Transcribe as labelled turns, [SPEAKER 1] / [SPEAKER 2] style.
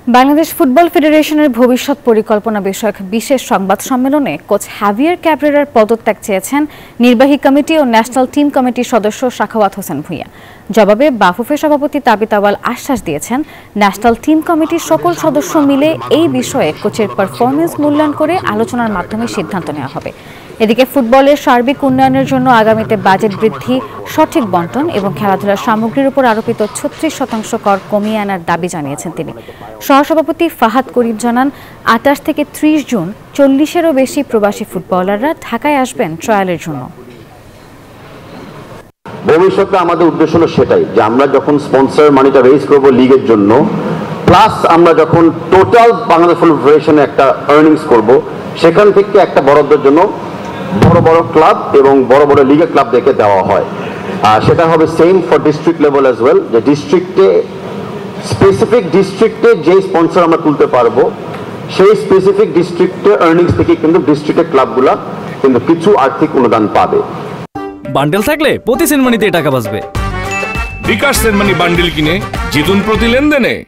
[SPEAKER 1] Bangladesh football ফেডারেশনের ভবিষ্যৎ পরিকল্পনা বিষয়ক বিশেষ সংবাদ সম্মেলনে কোচ হাভিয়ার ক্যাবরেরার পদত্যাগ চেয়েছেন নির্বাহী কমিটি ও ন্যাশনাল টিম কমিটির সদস্য সাখাওয়াত হোসেন ভূঁইয়া। জবাবে বাফুফে সভাপতি তাবিত আউয়াল আশ্বাস দিয়েছেন, ন্যাশনাল টিম কমিটির সকল সদস্য মিলে এই বিষয়ে কোচের পারফরমেন্স মূল্যায়ন করে আলোচনার মাধ্যমে সিদ্ধান্ত নেওয়া হবে। এদিকে ফুটবলের সার্বিক উন্নয়নের জন্য আগামীতে বাজেট বৃদ্ধি, সঠিক বণ্টন এবং খেলাধুলার সামগ্রীর উপর আরোপিত 36% কর কমিয়ে আনার দাবি জানিয়েছেন তিনি। সহসভাপতি ফাহাদ করিম জানান, 28 থেকে 30 জুন 40-এরও বেশি প্রবাসী ফুটবলাররা ঢাকায় আসবেন ট্রায়ালের জন্য।
[SPEAKER 2] ভবিষ্যতে আমাদের উদ্দেশ্য হলো সেটাই, যে আমরা যখন স্পন্সর মানিটা রেজ করবো লিগের জন্য, প্লাস আমরা যখন টোটাল বাংলাদেশ ফুটবল ফেডারেশনে একটা আর্নিংস করব, সেখান থেকে একটা বরাদ্দের জন্য বড় বড় ক্লাব এবং বড় বড় লিগের ক্লাবদেরকে দেওয়া হয়। সেটা হবে same for district level as well, যে স্পেসিফিক ডিস্ট্রিক্টে যে স্পন্সর আমরা তুলতে পারবো, সেই স্পেসিফিক ডিস্ট্রিক্টে আর্নিংস থেকে কিন্তু ডিস্ট্রিক্টের ক্লাবগুলা কিন্তু কিছু আর্থিক অনুদান পাবে।
[SPEAKER 3] বান্ডেল থাকলে প্রতি সেনমানিতে টাকা বাঁচবে।
[SPEAKER 4] বিকাশ সেনমানি বান্ডেল কিনে জিতুন প্রতি লেনদেনে।